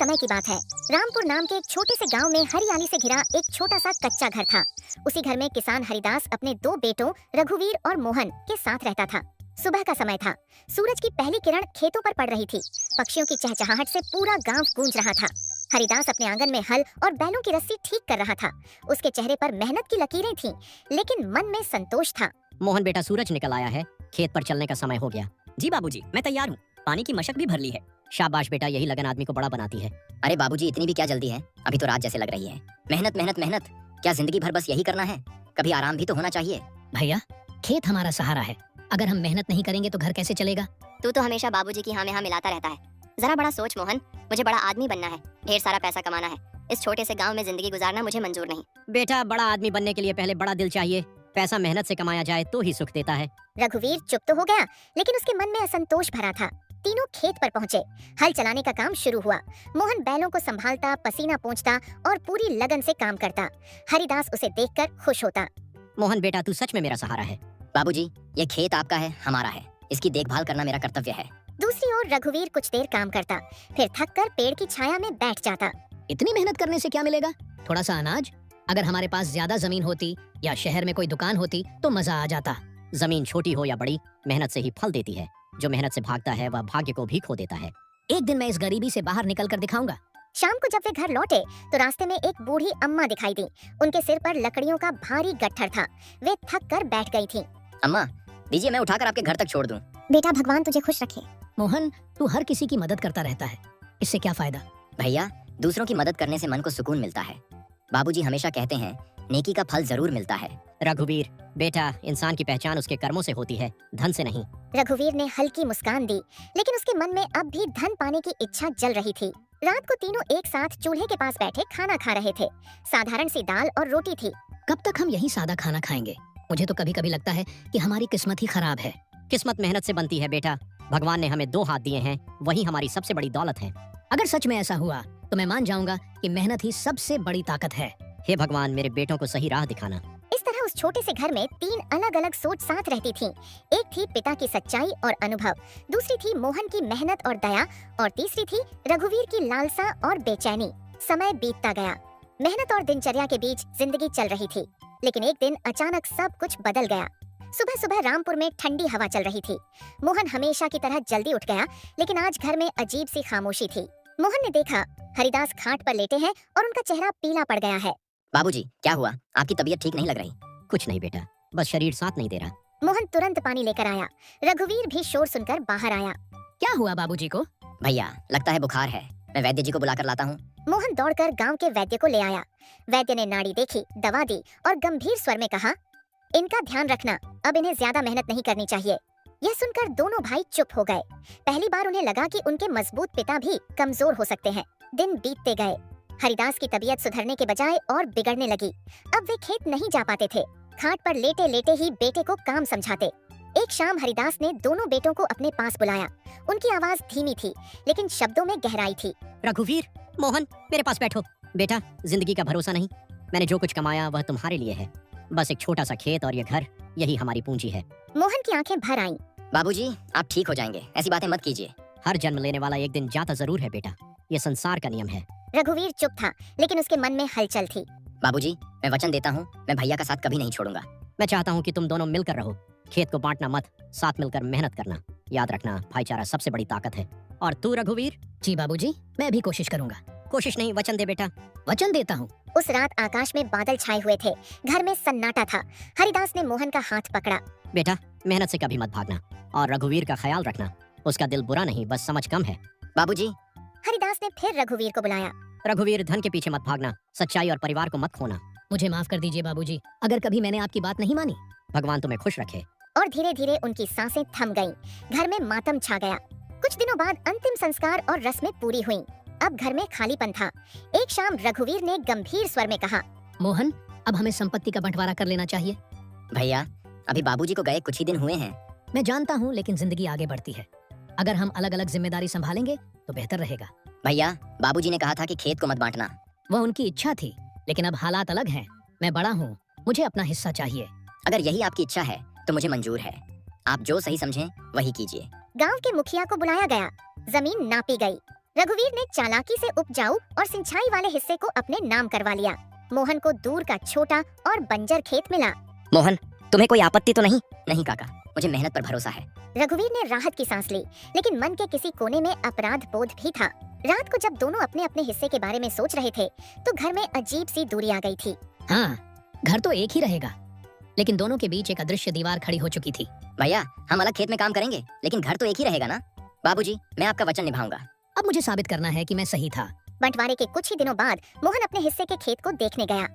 समय की बात है। रामपुर नाम के एक छोटे से गांव में हरियाली से घिरा एक छोटा सा कच्चा घर था। उसी घर में किसान हरिदास अपने दो बेटों रघुवीर और मोहन के साथ रहता था। सुबह का समय था। सूरज की पहली किरण खेतों पर पड़ रही थी। पक्षियों की चहचहाहट से पूरा गांव गूंज रहा था। हरिदास अपने आंगन में हल और बैलों की रस्सी ठीक कर रहा था। उसके चेहरे पर मेहनत की लकीरें थीं, लेकिन मन में संतोष था। मोहन बेटा, सूरज निकल आया है, खेत पर चलने का समय हो गया। जी बाबूजी, मैं तैयार हूँ। पानी की मशक भी भर ली है। शाबाश बेटा, यही लगन आदमी को बड़ा बनाती है। अरे बाबूजी, इतनी भी क्या जल्दी है? अभी तो रात जैसे लग रही है। मेहनत मेहनत मेहनत, क्या जिंदगी भर बस यही करना है? कभी आराम भी तो होना चाहिए। भैया, खेत हमारा सहारा है। अगर हम मेहनत नहीं करेंगे तो घर कैसे चलेगा? तू तो हमेशा बाबूजी की हाँ में हाँ मिलाता रहता है। जरा बड़ा सोच मोहन, मुझे बड़ा आदमी बनना है, ढेर सारा पैसा कमाना है। इस छोटे से गांव में जिंदगी गुजारना मुझे मंजूर नहीं। बेटा, बड़ा आदमी बनने के लिए पहले बड़ा दिल चाहिए। पैसा मेहनत से कमाया जाए तो ही सुख देता है। रघुवीर चुप तो हो गया, लेकिन उसके मन में असंतोष भरा था। तीनों खेत पर पहुंचे। हल चलाने का काम शुरू हुआ। मोहन बैलों को संभालता, पसीना पोंछता और पूरी लगन से काम करता। हरिदास उसे देखकर खुश होता। मोहन बेटा, तू सच में मेरा सहारा है। बाबूजी, ये खेत आपका है, हमारा है। इसकी देखभाल करना मेरा कर्तव्य है। दूसरी ओर रघुवीर कुछ देर काम करता, फिर थककर पेड़ की छाया में बैठ जाता। इतनी मेहनत करने से क्या मिलेगा? थोड़ा सा अनाज। अगर हमारे पास ज्यादा जमीन होती या शहर में कोई दुकान होती तो मजा आ जाता। जमीन छोटी हो या बड़ी, मेहनत से ही फल देती है। जो मेहनत से भागता है वह भाग्य को भी खो देता है। एक दिन मैं इस गरीबी से बाहर निकल कर दिखाऊंगा। शाम को जब वे घर लौटे तो रास्ते में एक बूढ़ी अम्मा दिखाई दी। उनके सिर पर लकड़ियों का भारी गट्ठर था। वे थक कर बैठ गई थीं। अम्मा, दीजिए मैं उठाकर आपके घर तक छोड़ दूं। बेटा, भगवान तुझे खुश रखे। मोहन, तू हर किसी की मदद करता रहता है, इससे क्या फायदा? भैया, दूसरों की मदद करने से मन को सुकून मिलता है। बाबूजी हमेशा कहते हैं, नेकी का फल जरूर मिलता है। रघुवीर बेटा, इंसान की पहचान उसके कर्मों से होती है, धन से नहीं। रघुवीर ने हल्की मुस्कान दी, लेकिन उसके मन में अब भी धन पाने की इच्छा जल रही थी। रात को तीनों एक साथ चूल्हे के पास बैठे खाना खा रहे थे। साधारण सी दाल और रोटी थी। कब तक हम यही सादा खाना खाएंगे? मुझे तो कभी कभी लगता है कि हमारी किस्मत ही खराब है। किस्मत मेहनत से बनती है बेटा। भगवान ने हमें दो हाथ दिए हैं, वही हमारी सबसे बड़ी दौलत है। अगर सच में ऐसा हुआ तो मैं मान जाऊंगा कि मेहनत ही सबसे बड़ी ताकत है। हे भगवान, मेरे बेटों को सही राह दिखाना। इस तरह उस छोटे से घर में तीन अलग अलग सोच साथ रहती थीं। एक थी पिता की सच्चाई और अनुभव, दूसरी थी मोहन की मेहनत और दया, और तीसरी थी रघुवीर की लालसा और बेचैनी। समय बीतता गया। मेहनत और दिनचर्या के बीच जिंदगी चल रही थी, लेकिन एक दिन अचानक सब कुछ बदल गया। सुबह सुबह रामपुर में ठंडी हवा चल रही थी। मोहन हमेशा की तरह जल्दी उठ गया, लेकिन आज घर में अजीब सी खामोशी थी। मोहन ने देखा हरिदास खाट पर लेटे हैं और उनका चेहरा पीला पड़ गया है। बाबूजी, क्या हुआ? आपकी तबीयत ठीक नहीं लग रही। कुछ नहीं बेटा, बस शरीर साथ नहीं दे रहा। मोहन तुरंत पानी लेकर आया। रघुवीर भी शोर सुनकर बाहर आया। क्या हुआ बाबूजी को? भैया, लगता है बुखार है। मैं वैद्य जी को बुलाकर लाता हूँ। मोहन दौड़कर गांव के वैद्य को ले आया। वैद्य ने नाड़ी देखी, दवा दी और गंभीर स्वर में कहा, इनका ध्यान रखना, अब इन्हें ज्यादा मेहनत नहीं करनी चाहिए। यह सुनकर दोनों भाई चुप हो गए। पहली बार उन्हें लगा कि उनके मजबूत पिता भी कमजोर हो सकते हैं। दिन बीतते गए। हरिदास की तबीयत सुधरने के बजाय और बिगड़ने लगी। अब वे खेत नहीं जा पाते थे। खाट पर लेटे लेटे ही बेटे को काम समझाते। एक शाम हरिदास ने दोनों बेटों को अपने पास बुलाया। उनकी आवाज धीमी थी, लेकिन शब्दों में गहराई थी। रघुवीर, मोहन, मेरे पास बैठो। बेटा, जिंदगी का भरोसा नहीं। मैंने जो कुछ कमाया वह तुम्हारे लिए है। बस एक छोटा सा खेत और ये घर, यही हमारी पूंजी है। मोहन की आंखें भर आईं। बाबूजी, आप ठीक हो जाएंगे, ऐसी बातें मत कीजिए। हर जन्म लेने वाला एक दिन जाता जरूर है बेटा, ये संसार का नियम है। रघुवीर चुप था, लेकिन उसके मन में हलचल थी। बाबूजी, मैं वचन देता हूँ, मैं भैया का साथ कभी नहीं छोड़ूंगा। मैं चाहता हूँ कि तुम दोनों मिलकर रहो। खेत को बांटना मत, साथ मिलकर मेहनत करना। याद रखना, भाईचारा सबसे बड़ी ताकत है। और तू रघुवीर? जी बाबूजी, मैं भी कोशिश करूंगा। कोशिश नहीं, वचन दे बेटा। वचन देता हूँ। उस रात आकाश में बादल छाए हुए थे। घर में सन्नाटा था। हरिदास ने मोहन का हाथ पकड़ा। बेटा, मेहनत से कभी मत भागना और रघुवीर का ख्याल रखना। उसका दिल बुरा नहीं, बस समझ कम है। बाबूजी, हरिदास ने फिर रघुवीर को बुलाया। रघुवीर, धन के पीछे मत भागना, सच्चाई और परिवार को मत खोना। मुझे माफ कर दीजिए बाबूजी, अगर कभी मैंने आपकी बात नहीं मानी। भगवान तुम्हें खुश रखे। और धीरे धीरे उनकी सांसें थम गईं। घर में मातम छा गया। कुछ दिनों बाद अंतिम संस्कार और रस्में पूरी हुईं। अब घर में खालीपन था। एक शाम रघुवीर ने गंभीर स्वर में कहा, मोहन, अब हमें संपत्ति का बंटवारा कर लेना चाहिए। भैया, अभी बाबूजी को गए कुछ ही दिन हुए हैं। मैं जानता हूँ, लेकिन जिंदगी आगे बढ़ती है। अगर हम अलग अलग जिम्मेदारी संभालेंगे तो बेहतर रहेगा। भैया, बाबूजी ने कहा था कि खेत को मत बांटना। वह उनकी इच्छा थी, लेकिन अब हालात अलग हैं। मैं बड़ा हूँ, मुझे अपना हिस्सा चाहिए। अगर यही आपकी इच्छा है तो मुझे मंजूर है। आप जो सही समझें वही कीजिए। गांव के मुखिया को बुलाया गया। जमीन नापी गई। रघुवीर ने चालाकी से उपजाऊ और सिंचाई वाले हिस्से को अपने नाम करवा लिया। मोहन को दूर का छोटा और बंजर खेत मिला। मोहन, तुम्हें कोई आपत्ति तो नहीं? नहीं काका, मुझे मेहनत पर भरोसा है। रघुवीर ने राहत की सांस ली, लेकिन मन के किसी कोने में अपराध बोध भी था। रात को जब दोनों अपने अपने हिस्से के बारे में सोच रहे थे, तो घर में अजीब सी दूरी आ गई थी। हाँ, घर तो एक ही रहेगा, लेकिन दोनों के बीच एक अदृश्य दीवार खड़ी हो चुकी थी। भैया, हम अलग खेत में काम करेंगे, लेकिन घर तो एक ही रहेगा ना? बाबूजी, मैं आपका वचन निभाऊंगा। अब मुझे साबित करना है कि मैं सही था। बंटवारे के कुछ ही दिनों बाद मोहन अपने हिस्से के खेत को देखने गया।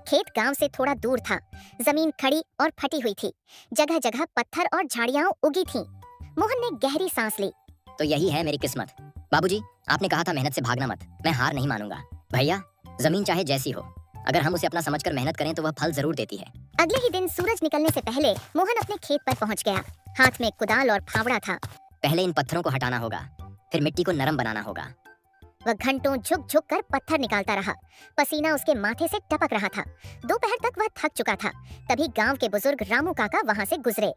खेत गांव से थोड़ा दूर था। जमीन खड़ी और फटी हुई थी। जगह जगह पत्थर और झाड़ियां उगी थीं। मोहन ने गहरी सांस ली। तो यही है मेरी किस्मत। बाबूजी, आपने कहा था मेहनत से भागना मत। मैं हार नहीं मानूंगा। भैया, जमीन चाहे जैसी हो, अगर हम उसे अपना समझकर मेहनत करें तो वह फल जरूर देती है। अगले ही दिन सूरज निकलने से पहले मोहन अपने खेत पर पहुंच गया। हाथ में कुदाल और फावड़ा था। पहले इन पत्थरों को हटाना होगा, फिर मिट्टी को नरम बनाना होगा। वह घंटों झुक झुक कर पत्थर निकालता रहा। पसीना उसके माथे से टपक रहा था। दोपहर तक वह थक चुका था। तभी गांव के बुजुर्ग रामू काका वहां से गुजरे।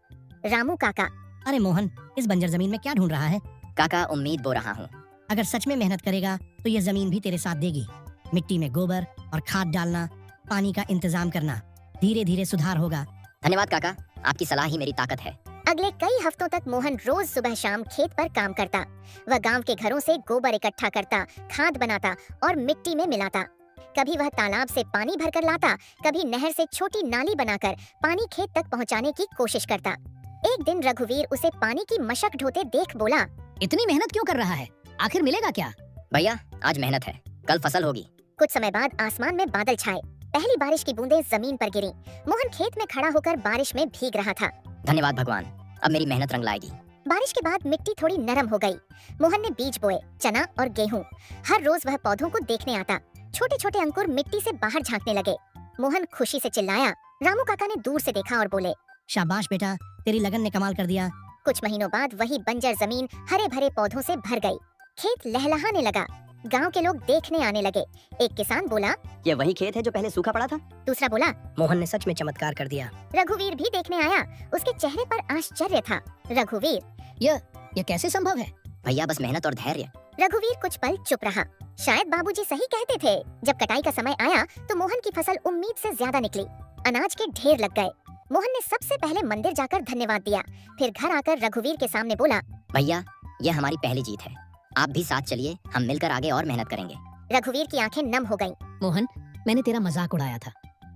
रामू काका, अरे मोहन, इस बंजर जमीन में क्या ढूंढ रहा है? काका, उम्मीद बो रहा हूँ। अगर सच में मेहनत करेगा तो ये जमीन भी तेरे साथ देगी। मिट्टी में गोबर और खाद डालना, पानी का इंतजाम करना, धीरे धीरे सुधार होगा। धन्यवाद काका, आपकी सलाह ही मेरी ताकत है। अगले कई हफ्तों तक मोहन रोज सुबह शाम खेत पर काम करता। वह गांव के घरों से गोबर इकट्ठा करता, खाद बनाता और मिट्टी में मिलाता। कभी वह तालाब से पानी भरकर लाता, कभी नहर से छोटी नाली बनाकर पानी खेत तक पहुंचाने की कोशिश करता। एक दिन रघुवीर उसे पानी की मशक ढोते देख बोला, इतनी मेहनत क्यों कर रहा है? आखिर मिलेगा क्या? भैया, आज मेहनत है, कल फसल होगी। कुछ समय बाद आसमान में बादल छाए। पहली बारिश की बूंदें जमीन पर गिरी। मोहन खेत में खड़ा होकर बारिश में भीग रहा था। धन्यवाद भगवान, अब मेरी मेहनत रंग लाएगी। बारिश के बाद मिट्टी थोड़ी नरम हो गई। मोहन ने बीज बोए, चना और गेहूं। हर रोज वह पौधों को देखने आता। छोटे छोटे अंकुर मिट्टी से बाहर झांकने लगे। मोहन खुशी से चिल्लाया। रामू काका ने दूर से देखा और बोले, शाबाश बेटा, तेरी लगन ने कमाल कर दिया। कुछ महीनों बाद वही बंजर जमीन हरे भरे पौधों से भर गई। खेत लहलहाने लगा। गांव के लोग देखने आने लगे। एक किसान बोला, ये वही खेत है जो पहले सूखा पड़ा था? दूसरा बोला, मोहन ने सच में चमत्कार कर दिया। रघुवीर भी देखने आया। उसके चेहरे पर आश्चर्य था। रघुवीर, ये कैसे संभव है? भैया, बस मेहनत और धैर्य। रघुवीर कुछ पल चुप रहा। शायद बाबूजी सही कहते थे। जब कटाई का समय आया तो मोहन की फसल उम्मीद से ज्यादा निकली। अनाज के ढेर लग गए। मोहन ने सबसे पहले मंदिर जाकर धन्यवाद दिया। फिर घर आकर रघुवीर के सामने बोला, भैया, यह हमारी पहली जीत है। आप भी साथ चलिए, हम मिलकर आगे और मेहनत करेंगे। रघुवीर की आंखें नम हो गईं। मोहन, मैंने तेरा मजाक उड़ाया था,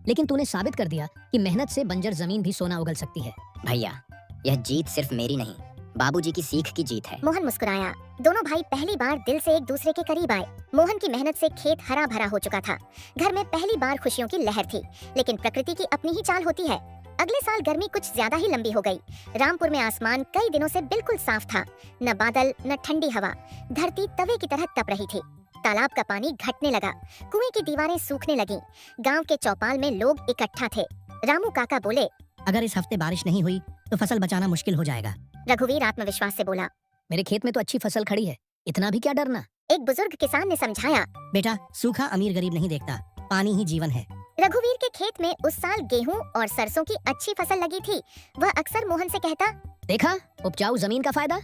लेकिन तूने साबित कर दिया कि मेहनत से बंजर जमीन भी सोना उगल सकती है। भैया, यह जीत सिर्फ मेरी नहीं, बाबूजी की सीख की जीत है। मोहन मुस्कुराया। दोनों भाई पहली बार दिल से एक दूसरे के करीब आए। मोहन की मेहनत से खेत हरा भरा हो चुका था। घर में पहली बार खुशियों की लहर थी। लेकिन प्रकृति की अपनी ही चाल होती है। अगले साल गर्मी कुछ ज्यादा ही लंबी हो गई। रामपुर में आसमान कई दिनों से बिल्कुल साफ था। न बादल न ठंडी हवा। धरती तवे की तरह तप रही थी। तालाब का पानी घटने लगा। कुएं की दीवारें सूखने लगीं। गांव के चौपाल में लोग इकट्ठा थे। रामू काका बोले, अगर इस हफ्ते बारिश नहीं हुई तो फसल बचाना मुश्किल हो जाएगा। रघुवीर आत्मविश्वास से बोला, मेरे खेत में तो अच्छी फसल खड़ी है, इतना भी क्या डरना। एक बुजुर्ग किसान ने समझाया। बेटा, सूखा अमीर गरीब नहीं देखता, पानी ही जीवन है। रघुवीर के खेत में उस साल गेहूं और सरसों की अच्छी फसल लगी थी। वह अक्सर मोहन से कहता, देखा, उपजाऊ जमीन का फायदा।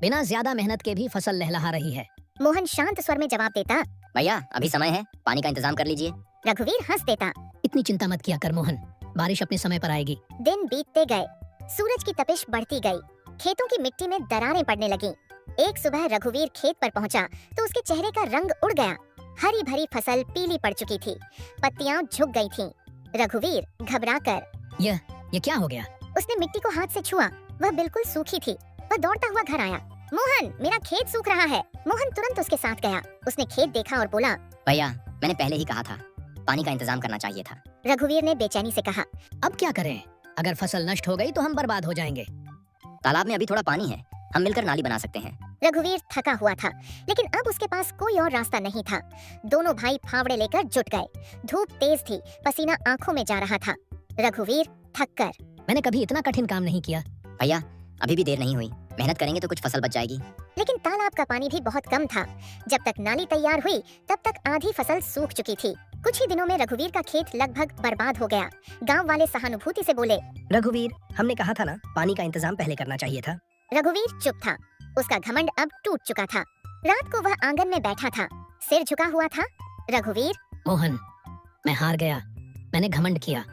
बिना ज्यादा मेहनत के भी फसल लहलहा रही है। मोहन शांत स्वर में जवाब देता। भैया, अभी समय है, पानी का इंतजाम कर लीजिए। रघुवीर हंस देता। इतनी चिंता मत किया कर मोहन, बारिश अपने समय पर आएगी। दिन बीतते गए। सूरज की तपिश बढ़ती गई। खेतों की मिट्टी में दरारें पड़ने लगीं। एक सुबह रघुवीर खेत पर पहुंचा तो उसके चेहरे का रंग उड़ गया। हरी भरी फसल पीली पड़ चुकी थी। पत्तियां झुक गई थीं। रघुवीर घबराकर, ये क्या हो गया? उसने मिट्टी को हाथ से छुआ। वह बिल्कुल सूखी थी। वह दौड़ता हुआ घर आया। मोहन, मेरा खेत सूख रहा है। मोहन तुरंत उसके साथ गया। उसने खेत देखा और बोला, भैया, मैंने पहले ही कहा था, पानी का इंतजाम करना चाहिए था। रघुवीर ने बेचैनी से कहा, अब क्या करें? अगर फसल नष्ट हो गई तो हम बर्बाद हो जाएंगे। तालाब में अभी थोड़ा पानी है, हम मिलकर नाली बना सकते हैं। रघुवीर थका हुआ था, लेकिन अब उसके पास कोई और रास्ता नहीं था। दोनों भाई फावड़े लेकर जुट गए। धूप तेज थी, पसीना आंखों में जा रहा था। रघुवीर थक कर, मैंने कभी इतना कठिन काम नहीं किया। भैया, अभी भी देर नहीं हुई, मेहनत करेंगे तो कुछ फसल बच जाएगी। लेकिन तालाब का पानी भी बहुत कम था। जब तक नाली तैयार हुई तब तक आधी फसल सूख चुकी थी। कुछ ही दिनों में रघुवीर का खेत लगभग बर्बाद हो गया। गांव वाले सहानुभूति से बोले, रघुवीर, हमने कहा था ना, पानी का इंतजाम पहले करना चाहिए था। रघुवीर चुप था। उसका घमंड अब टूट चुका था। रात को वह आंगन में बैठा था, सिर झुका हुआ था। रघुवीर, मोहन, मैं हार गया। मैंने घमंड किया,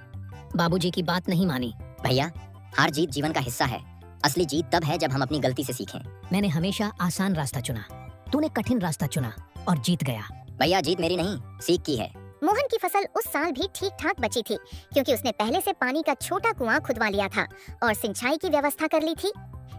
बाबूजी की बात नहीं मानी। भैया, हार जीत जीवन का हिस्सा है। असली जीत तब है जब हम अपनी गलती से सीखें। मैंने हमेशा आसान रास्ता चुना, तूने कठिन रास्ता चुना और जीत गया। भैया, जीत मेरी नहीं, सीख की है। मोहन की फसल उस साल भी ठीक ठाक बची थी, क्योंकि उसने पहले से पानी का छोटा कुआं खुदवा लिया था और सिंचाई की व्यवस्था कर ली थी।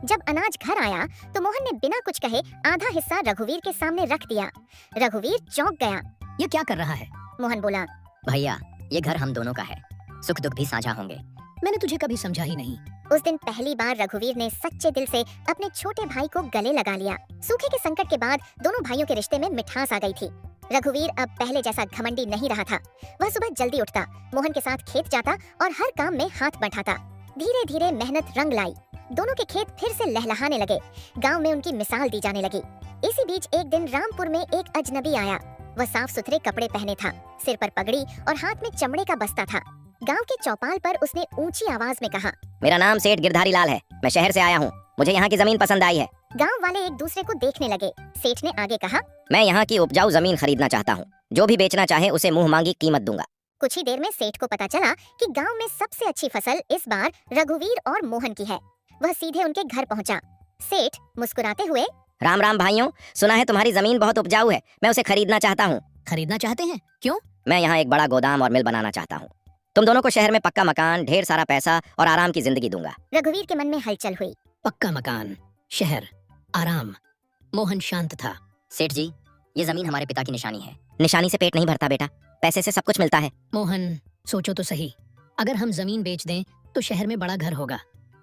जब अनाज घर आया तो मोहन ने बिना कुछ कहे आधा हिस्सा रघुवीर के सामने रख दिया। रघुवीर चौंक गया। ये क्या कर रहा है? मोहन बोला, भैया, ये घर हम दोनों का है, सुख दुख भी साझा होंगे। मैंने तुझे कभी समझा ही नहीं। उस दिन पहली बार रघुवीर ने सच्चे दिल से अपने छोटे भाई को गले लगा लिया। सूखे के संकट के बाद दोनों भाइयों के रिश्ते में मिठास आ गई थी। रघुवीर अब पहले जैसा घमंडी नहीं रहा था। वह सुबह जल्दी उठता, मोहन के साथ खेत जाता और हर काम में हाथ बढ़ाता। धीरे धीरे मेहनत रंग लाई। दोनों के खेत फिर से लहलहाने लगे। गांव में उनकी मिसाल दी जाने लगी। इसी बीच एक दिन रामपुर में एक अजनबी आया। वह साफ सुथरे कपड़े पहने था, सिर पर पगड़ी और हाथ में चमड़े का बस्ता था। गांव के चौपाल पर उसने ऊंची आवाज में कहा, मेरा नाम सेठ गिरधारी लाल है, मैं शहर से आया हूँ, मुझे यहाँ की जमीन पसंद आई है। गांव वाले एक दूसरे को देखने लगे। सेठ ने आगे कहा, मैं यहाँ की उपजाऊ जमीन खरीदना चाहता हूँ, जो भी बेचना चाहे उसे मुंह मांगी कीमत दूंगा। कुछ ही देर में सेठ को पता चला कि गांव में सबसे अच्छी फसल इस बार रघुवीर और मोहन की है। वह सीधे उनके घर पहुंचा। सेठ मुस्कुराते हुए, राम राम भाइयों, सुना है तुम्हारी जमीन बहुत उपजाऊ है, मैं उसे खरीदना चाहता हूँ। खरीदना चाहते हैं? क्यों? मैं यहाँ एक बड़ा गोदाम और मिल बनाना चाहता हूँ। तुम दोनों को शहर में पक्का मकान, ढेर सारा पैसा और आराम की जिंदगी दूंगा। रघुवीर के मन में हलचल हुई। पक्का मकान, शहर, आराम। मोहन शांत था। सेठ जी, ये जमीन हमारे पिता की निशानी है। निशानी से पेट नहीं भरता बेटा, पैसे से सब कुछ मिलता है। मोहन, सोचो तो सही, अगर हम जमीन बेच दें तो शहर में बड़ा घर होगा,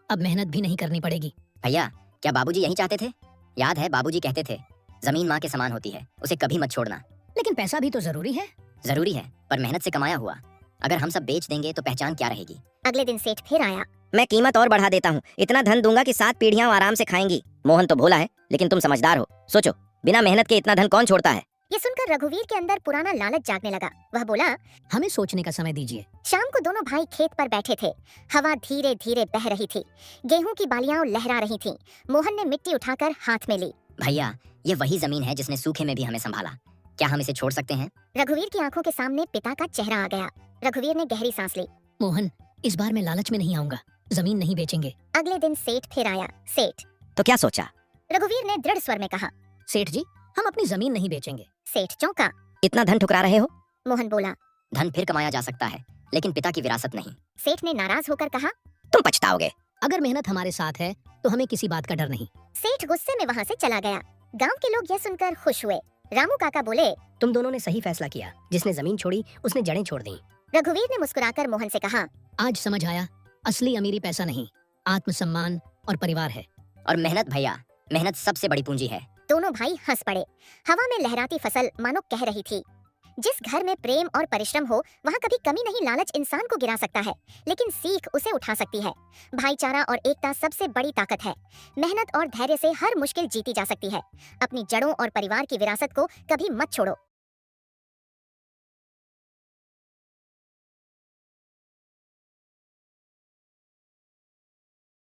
अब मेहनत भी नहीं करनी पड़ेगी। भैया, क्या बाबूजी यही चाहते थे? याद है बाबूजी कहते थे, जमीन माँ के समान होती है, उसे कभी मत छोड़ना। लेकिन पैसा भी तो जरूरी है। जरूरी है, पर मेहनत से कमाया हुआ। अगर हम सब बेच देंगे तो पहचान क्या रहेगी? अगले दिन सेठ फिर आया। मैं कीमत और बढ़ा देता हूँ, इतना धन दूंगा कि 7 पीढ़ियां आराम से खाएंगी। मोहन तो भोला है, लेकिन तुम समझदार हो। सोचो, बिना मेहनत के इतना धन कौन छोड़ता है? ये सुनकर रघुवीर के अंदर पुराना लालच जागने लगा। वह बोला, हमें सोचने का समय दीजिए। शाम को दोनों भाई खेत पर बैठे थे। हवा धीरे धीरे बह रही थी। गेहूं की बालियां लहरा रही थीं। मोहन ने मिट्टी उठाकर हाथ में ली। भैया, ये वही जमीन है जिसने सूखे में भी हमें संभाला। क्या हम इसे छोड़ सकते हैं? रघुवीर की आंखों के सामने पिता का चेहरा आ गया। रघुवीर ने गहरी सांस ली। मोहन, इस बार मैं लालच में नहीं आऊंगा, जमीन नहीं बेचेंगे। अगले दिन सेठ फिर आया। सेठ, तो क्या सोचा? रघुवीर ने दृढ़ स्वर में कहा। सेठ जी, हम अपनी जमीन नहीं बेचेंगे। सेठ चौंका। इतना धन ठुकरा रहे हो? मोहन बोला, धन फिर कमाया जा सकता है, लेकिन पिता की विरासत नहीं। सेठ ने नाराज होकर कहा। तुम पछताओगे। अगर मेहनत हमारे साथ है तो हमें किसी बात का डर नहीं। सेठ गुस्से में वहाँ से चला गया। गांव के लोग यह सुनकर खुश हुए। रामू काका बोले, तुम दोनों ने सही फैसला किया, जिसने जमीन छोड़ी उसने जड़ें छोड़ दी। रघुवीर ने मुस्कुराकर मोहन से कहा, आज समझ आया, असली अमीरी पैसा नहीं, आत्मसम्मान और परिवार है। और मेहनत भैया, मेहनत सबसे बड़ी पूंजी है। दोनों भाई हंस पड़े। हवा में लहराती फसल मानो कह रही थी, जिस घर में प्रेम और परिश्रम हो वहाँ कभी कमी नहीं। लालच इंसान को गिरा सकता है, लेकिन सीख उसे उठा सकती है। भाईचारा और एकता सबसे बड़ी ताकत है। मेहनत और धैर्य से हर मुश्किल जीती जा सकती है। अपनी जड़ों और परिवार की विरासत को कभी मत छोड़ो।